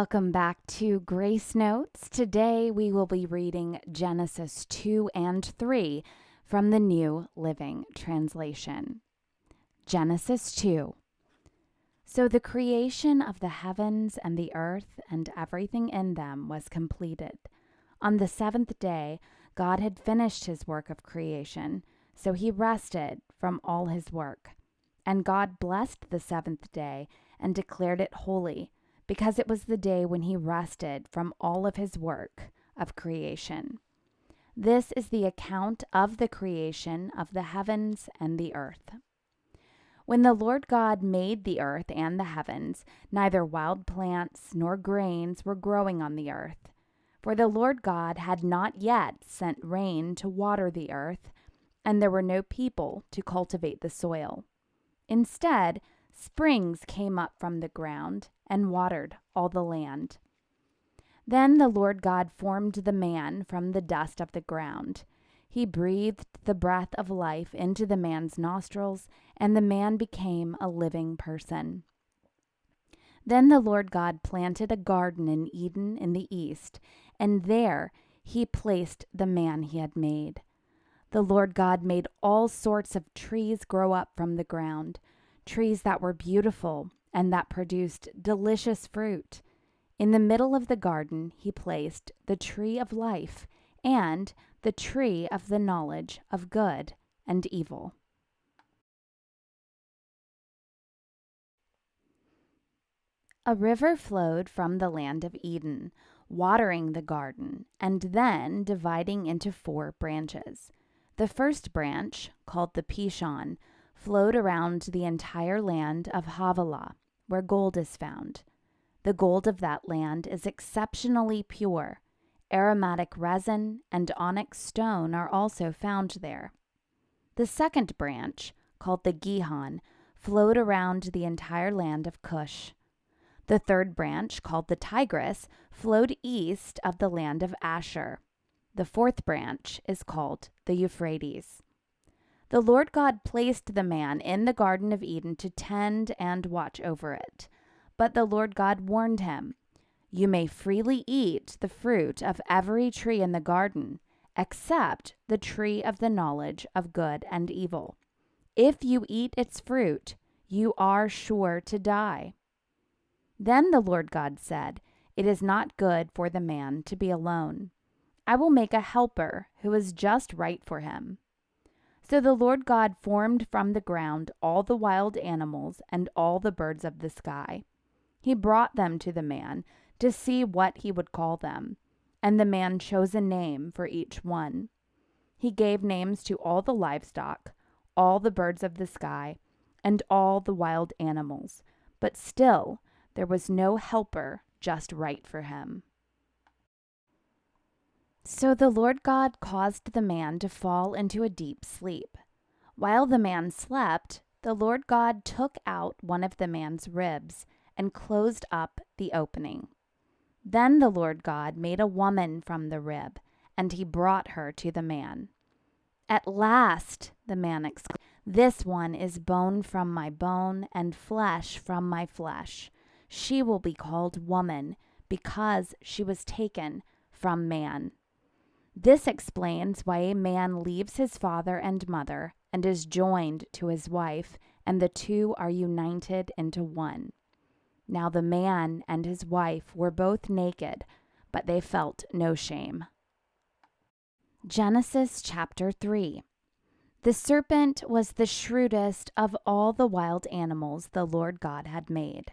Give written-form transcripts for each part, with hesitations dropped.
Welcome back to Grace Notes. Today we will be reading Genesis 2 and 3 from the New Living Translation. Genesis 2. So the creation of the heavens and the earth and everything in them was completed. On the seventh day, God had finished his work of creation, so he rested from all his work. And God blessed the seventh day and declared it holy, because it was the day when he rested from all of his work of creation. This is the account of the creation of the heavens and the earth. When the Lord God made the earth and the heavens, neither wild plants nor grains were growing on the earth, for the Lord God had not yet sent rain to water the earth, and there were no people to cultivate the soil. Instead, springs came up from the ground and watered all the land. Then the Lord God formed the man from the dust of the ground. He breathed the breath of life into the man's nostrils, and the man became a living person. Then the Lord God planted a garden in Eden in the east, and there he placed the man he had made. The Lord God made all sorts of trees grow up from the ground, trees that were beautiful and that produced delicious fruit. In the middle of the garden he placed the tree of life and the tree of the knowledge of good and evil. A river flowed from the land of Eden, watering the garden, and then dividing into 4 branches. The first branch, called the Pishon, flowed around the entire land of Havilah, where gold is found. The gold of that land is exceptionally pure. Aromatic resin and onyx stone are also found there. The second branch, called the Gihon, flowed around the entire land of Cush. The third branch, called the Tigris, flowed east of the land of Asher. The fourth branch is called the Euphrates. The Lord God placed the man in the Garden of Eden to tend and watch over it. But the Lord God warned him, "You may freely eat the fruit of every tree in the garden, except the tree of the knowledge of good and evil. If you eat its fruit, you are sure to die." Then the Lord God said, "It is not good for the man to be alone. I will make a helper who is just right for him." So the Lord God formed from the ground all the wild animals and all the birds of the sky. He brought them to the man to see what he would call them, and the man chose a name for each one. He gave names to all the livestock, all the birds of the sky, and all the wild animals, but still there was no helper just right for him. So the Lord God caused the man to fall into a deep sleep. While the man slept, the Lord God took out one of the man's ribs and closed up the opening. Then the Lord God made a woman from the rib, and he brought her to the man. "At last," the man exclaimed, "this one is bone from my bone and flesh from my flesh. She will be called woman, because she was taken from man." This explains why a man leaves his father and mother and is joined to his wife, and the two are united into one. Now the man and his wife were both naked, but they felt no shame. Genesis chapter 3. The serpent was the shrewdest of all the wild animals the Lord God had made.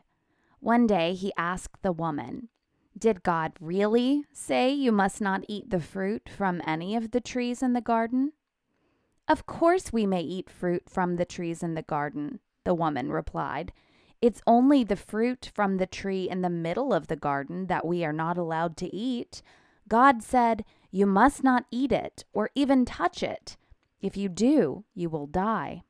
One day he asked the woman, "Did God really say you must not eat the fruit from any of the trees in the garden?" "Of course we may eat fruit from the trees in the garden," the woman replied. "It's only the fruit from the tree in the middle of the garden that we are not allowed to eat. God said, 'You must not eat it or even touch it. If you do, you will die.'"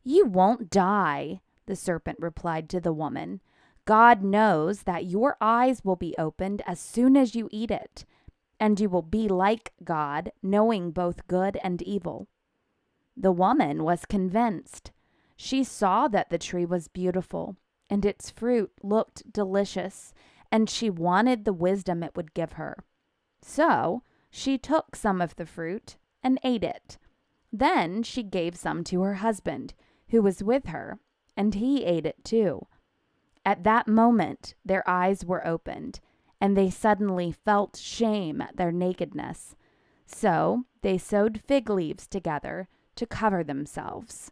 "You won't die," the serpent replied to the woman. "God knows that your eyes will be opened as soon as you eat it, and you will be like God, knowing both good and evil." The woman was convinced. She saw that the tree was beautiful, and its fruit looked delicious, and she wanted the wisdom it would give her. So she took some of the fruit and ate it. Then she gave some to her husband, who was with her, and he ate it too. At that moment, their eyes were opened, and they suddenly felt shame at their nakedness. So they sewed fig leaves together to cover themselves.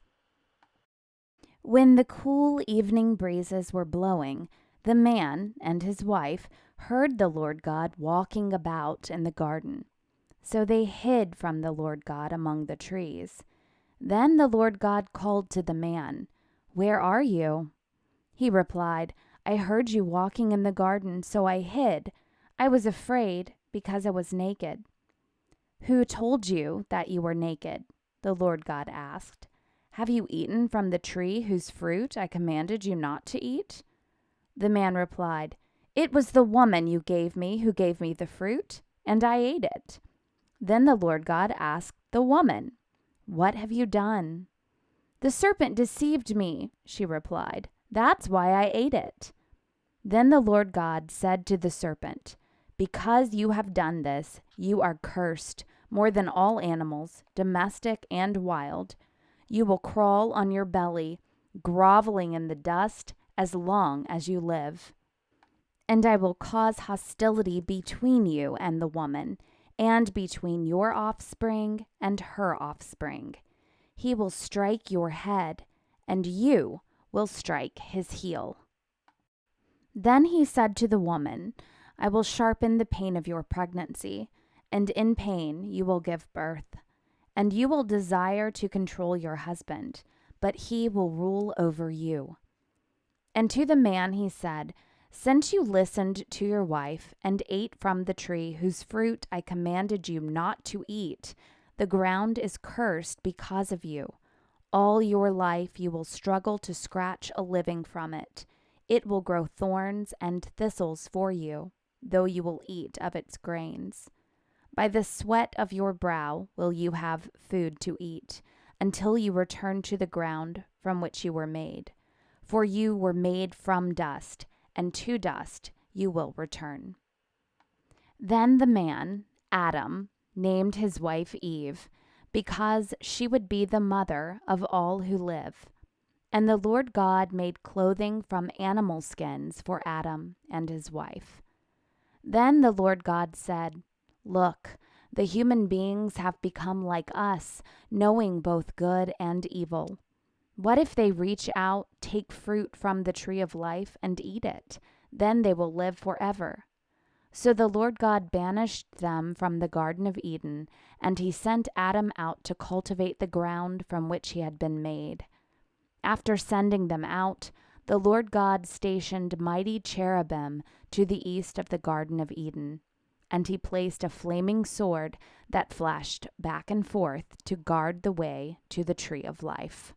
When the cool evening breezes were blowing, the man and his wife heard the Lord God walking about in the garden. So they hid from the Lord God among the trees. Then the Lord God called to the man, "Where are you?" He replied, "I heard you walking in the garden, so I hid. I was afraid because I was naked." "Who told you that you were naked?" the Lord God asked. "Have you eaten from the tree whose fruit I commanded you not to eat?" The man replied, "It was the woman you gave me who gave me the fruit, and I ate it." Then the Lord God asked the woman, "What have you done?" "The serpent deceived me," she replied. "That's why I ate it." Then the Lord God said to the serpent, "Because you have done this, you are cursed more than all animals, domestic and wild. You will crawl on your belly, groveling in the dust as long as you live. And I will cause hostility between you and the woman, and between your offspring and her offspring. He will strike your head, and you will strike his heel." Then he said to the woman, "I will sharpen the pain of your pregnancy, and in pain you will give birth. And you will desire to control your husband, but he will rule over you." And to the man he said, "Since you listened to your wife and ate from the tree whose fruit I commanded you not to eat, the ground is cursed because of you. All your life you will struggle to scratch a living from it. It will grow thorns and thistles for you, though you will eat of its grains. By the sweat of your brow will you have food to eat, until you return to the ground from which you were made. For you were made from dust, and to dust you will return." Then the man, Adam, named his wife Eve, because she would be the mother of all who live. And the Lord God made clothing from animal skins for Adam and his wife. Then the Lord God said, "Look, the human beings have become like us, knowing both good and evil. What if they reach out, take fruit from the tree of life, and eat it? Then they will live forever." So the Lord God banished them from the Garden of Eden, and he sent Adam out to cultivate the ground from which he had been made. After sending them out, the Lord God stationed mighty cherubim to the east of the Garden of Eden, and he placed a flaming sword that flashed back and forth to guard the way to the tree of life.